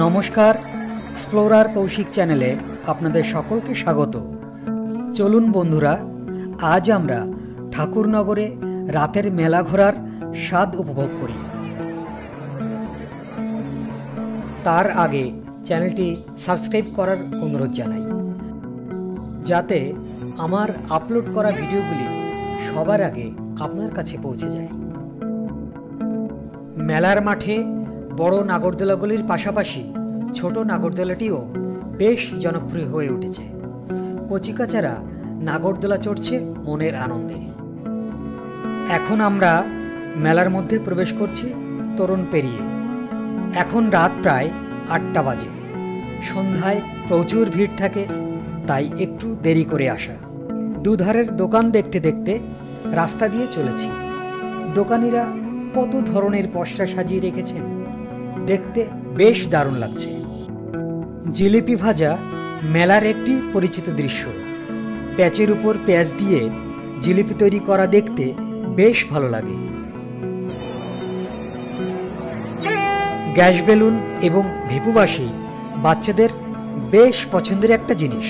নমস্কার, এক্সপ্লোরার কৌশিক চ্যানেলে আপনাদের সকলকে স্বাগত। চলুন বন্ধুরা, আজ আমরা ঠাকুরনগরে রাতের মেলা ঘোরার স্বাদ উপভোগ করি। তার আগে চ্যানেলটি সাবস্ক্রাইব করার অনুরোধ জানাই, যাতে আমার আপলোড করা ভিডিওগুলি সবার আগে আপনার কাছে পৌঁছে যায়। মেলার মাঠে বড় নাগরদোলাগুলির পাশাপাশি ছোট নাগরদোলাটিও বেশ জনপ্রিয় হয়ে উঠেছে। কচিকাচারা নাগরদোলা চড়ছে মনের আনন্দে। এখন আমরা মেলার মধ্যে প্রবেশ করছি তোরণ পেরিয়ে। এখন রাত প্রায় 8টা বাজে। সন্ধ্যায় প্রচুর ভিড় থাকে, তাই একটু দেরি করে আসা। দুধারের দোকান দেখতে দেখতে রাস্তা দিয়ে চলেছি। দোকানিরা কত ধরনের পসরা সাজিয়ে রেখেছেন, দেখতে বেশ দারুণ লাগছে। জিলিপি ভাজা মেলার একটি পরিচিত দৃশ্য। প্যাচের উপর পেঁয়াজ দিয়ে জিলিপি তৈরি করা দেখতে বেশ ভালো লাগে। গ্যাস বেলুন এবং ভেপুবাসী বাচ্চাদের বেশ পছন্দের একটা জিনিস।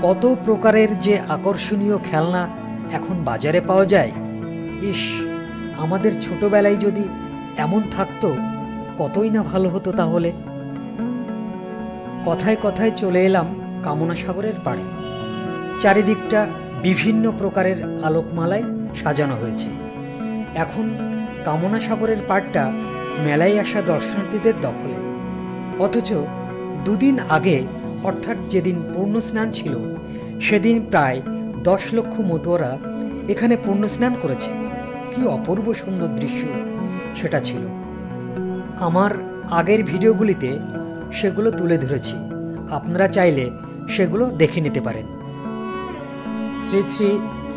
কত প্রকারের যে আকর্ষণীয় খেলনা এখন বাজারে পাওয়া যায়। ইস, আমাদের ছোটবেলায় যদি এমন থাকতো কতই না ভালো হতো তাহলে। কথায় কথায় চলে এলাম কামনা সাগরের পাড়ে। চারিদিকটা বিভিন্ন প্রকারের আলোকমালায় সাজানো হয়েছে। এখন কামনা সাগরের পাড়টা মেলায় আসা দর্শনার্থীদের দখলে। অথচ দুদিন আগে, অর্থাৎ যেদিন পূর্ণ স্নান ছিল, সেদিন প্রায় 10 লক্ষ মতুয়ারা এখানে পূর্ণ স্নান করেছে। কি অপূর্ব সুন্দর দৃশ্য সেটা ছিল। আমার আগের ভিডিওগুলিতে সেগুলো তুলে ধরেছি, আপনারা চাইলে সেগুলো দেখে নিতে পারেন। শ্রী শ্রী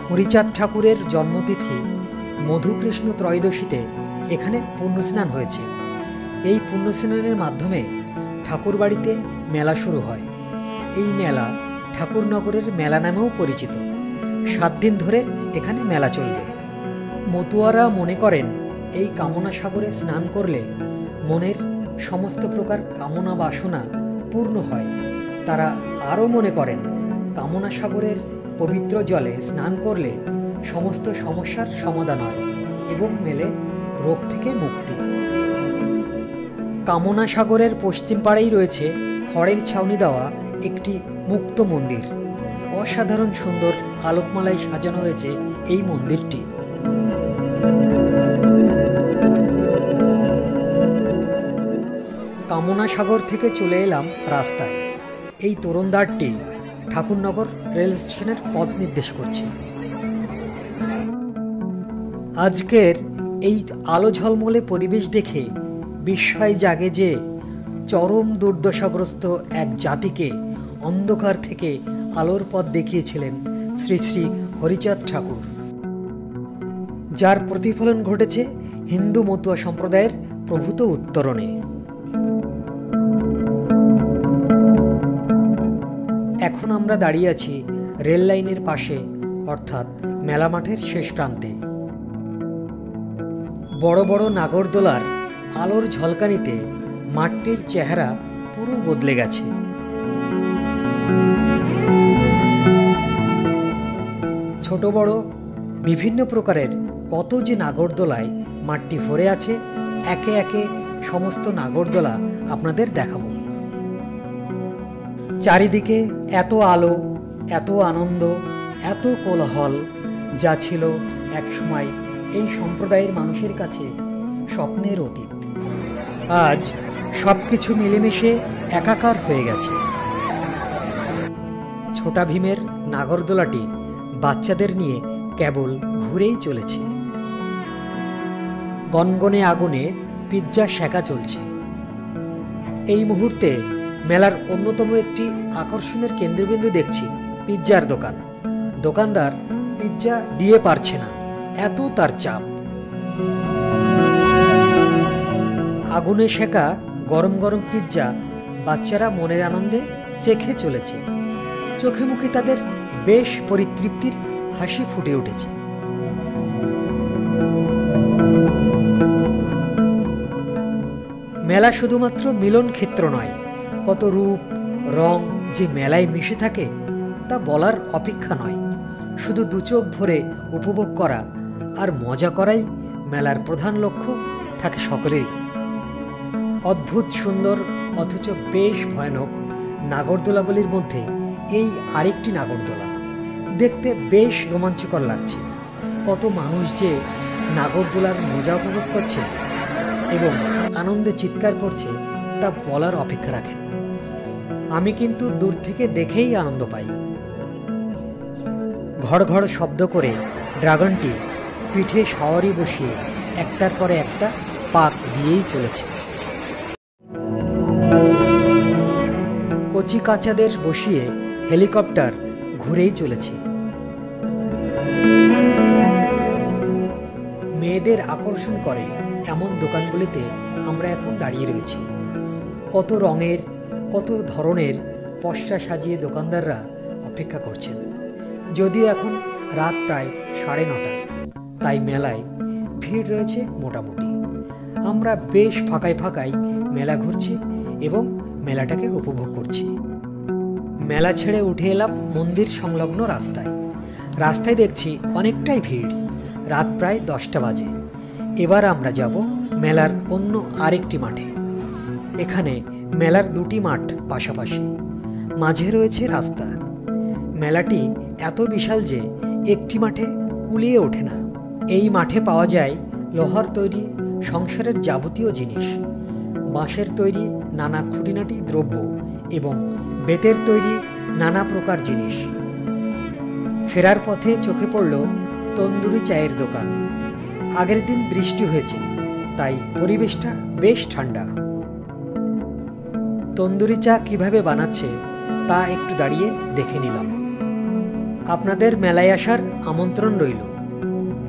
হরিচাঁদ ঠাকুরের জন্মতিথি মধুকৃষ্ণ ত্রয়োদশীতে এখানে পুণ্যস্নান হয়েছে। এই পুণ্যস্নানের মাধ্যমে ঠাকুরবাড়িতে মেলা শুরু হয়। এই মেলা ঠাকুরনগরের মেলা নামেও পরিচিত। 7 দিন ধরে এখানে মেলা চলবে। মতুয়ারা মনে করেন এই কামনা সাগরে স্নান করলে মনের সমস্ত প্রকার কামনা বাসনা পূর্ণ হয়। তারা আরও মনে করেন কামনা সাগরের পবিত্র জলে স্নান করলে সমস্ত সমস্যার সমাধান হয় এবং মেলে রোগ থেকে মুক্তি। কামনা সাগরের পশ্চিম পাড়েই রয়েছে খড়ের ছাউনি দেওয়া একটি মুক্ত মন্দির। অসাধারণ সুন্দর আলোকমালায় সাজানো হয়েছে এই মন্দিরটি। কামনা সাগর থেকে চলে এলাম রাস্তায়। এই তোরণদ্বারটি ঠাকুরনগর রেল স্টেশনের পথ নির্দেশ করছে। আজকের এই আলো ঝলমলে পরিবেশ দেখে বিস্ময় জাগে যে চরম দুর্দশাগ্রস্ত এক জাতিকে অন্ধকার থেকে আলোর পথ দেখিয়েছিলেন শ্রী শ্রী হরিচাঁদ ঠাকুর, যার প্রতিফলন ঘটেছে হিন্দু মতুয়া সম্প্রদায়ের প্রভূত উত্তরণে। এখন আমরা দাঁড়িয়ে আছি রেল লাইনের পাশে, অর্থাৎ মেলা মাঠের শেষ প্রান্তে। বড় বড় নাগরদোলার আলোর ঝলকানিতে মাঠটির চেহারা পুরো বদলে গেছে। ছোট বড় বিভিন্ন প্রকারের কত যে নাগরদোলায় মাঠটি ভরে আছে। একে একে সমস্ত নাগরদোলা আপনাদের দেখাবো। চারিদিকে এত আলো, এত আনন্দ, এত কোলাহল, যা ছিল একসময় এই সম্প্রদায়ের মানুষের কাছে স্বপ্নের অতীত। আজ সব কিছু মিলেমিশে একাকার হয়ে গেছে। ছোটা ভীমের নাগরদোলাটি বাচ্চাদের নিয়ে কেবল ঘুরেই চলেছে। গনগনে আগুনে পিৎজা সেঁকা চলছে। এই মুহূর্তে মেলার অন্যতম একটি আকর্ষণের কেন্দ্রবিন্দু দেখছি পিৎজার দোকান। দোকানদার পিৎজা দিয়ে পারছে না, এত তার চাপ। আগুনে সেঁকা গরম গরম পিৎজা বাচ্চারা মনের আনন্দে চেখে চলেছে। চোখে মুখে তাদের বেশ পরিতৃপ্তির হাসি ফুটে উঠেছে। মেলা শুধুমাত্র মিলন ক্ষেত্র নয়, কত রূপ রং যে মেলায় মিশে থাকে তা বলার অপেক্ষা নয়। শুধু দু চোখ ভরে উপভোগ করা আর মজা করাই মেলার প্রধান লক্ষ্য থাকে সকলেরই। অদ্ভুত সুন্দর অথচ বেশ ভয়ানক নাগরদোলাগুলির মধ্যে এই আরেকটি নাগরদোলা দেখতে বেশ রোমাঞ্চকর লাগছে। কত মানুষ যে নাগরদোলার মজা উপভোগ করছে এবং আনন্দে চিৎকার করছে তা বলার অপেক্ষা রাখে। আমি কিন্তু দূর থেকে দেখেই আনন্দ পাই। ঘড় ঘড় শব্দ করে ড্রাগনটি পিঠে সওয়ারি বসিয়ে একটার পরে একটা পাক দিয়েই চলেছে। কচি কাঁচাদের বসিয়ে হেলিকপ্টার ঘুরেই চলেছে। মেয়েদের আকর্ষণ করে এমন দোকানগুলিতে আমরা এখন দাঁড়িয়ে রয়েছি। কত রঙের কত ধরনের পসরা সাজিয়ে দোকানদাররা অপেক্ষা করছেন। যদিও এখন রাত প্রায় 9:30, তাই মেলায় ভিড় রয়েছে মোটামুটি। আমরা বেশ ফাঁকায় ফাঁকায় মেলা ঘুরছি এবং মেলাটাকে উপভোগ করছি। মেলা ছেড়ে উঠে এলাম মন্দির সংলগ্ন রাস্তায়। রাস্তায় দেখছি অনেকটাই ভিড়। রাত প্রায় 10টা বাজে। এবার আমরা যাব মেলার অন্য আরেকটি মাঠে। এখানে মেলার দুটি মাঠ পাশাপাশি, মাঝে রয়েছে রাস্তা। মেলাটি এত বিশাল যে একটি মাঠে কুলিয়ে ওঠে না। এই মাঠে পাওয়া যায় লোহার তৈরি সংসারের যাবতীয় জিনিস, বাঁশের তৈরি নানা খুঁটিনাটি দ্রব্য এবং বেতের তৈরি নানা প্রকার জিনিস। ফেরার পথে চোখে পড়ল তন্দুরি চায়ের দোকান। আগের দিন বৃষ্টি হয়েছে, তাই পরিবেশটা বেশ ঠান্ডা। তন্দুরি চা কিভাবে বানাচ্ছে তা একটু দাঁড়িয়ে দেখে নিলাম। আপনাদের মেলায় আসার আমন্ত্রণ রইল।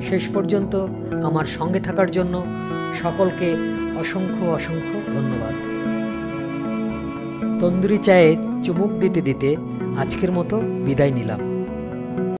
শেষ পর্যন্ত আমার সঙ্গে থাকার জন্য সকলকে অসংখ্য অসংখ্য ধন্যবাদ। তন্দুরি চায়ে চুমুক দিতে দিতে আজকের মতো বিদায় নিলাম।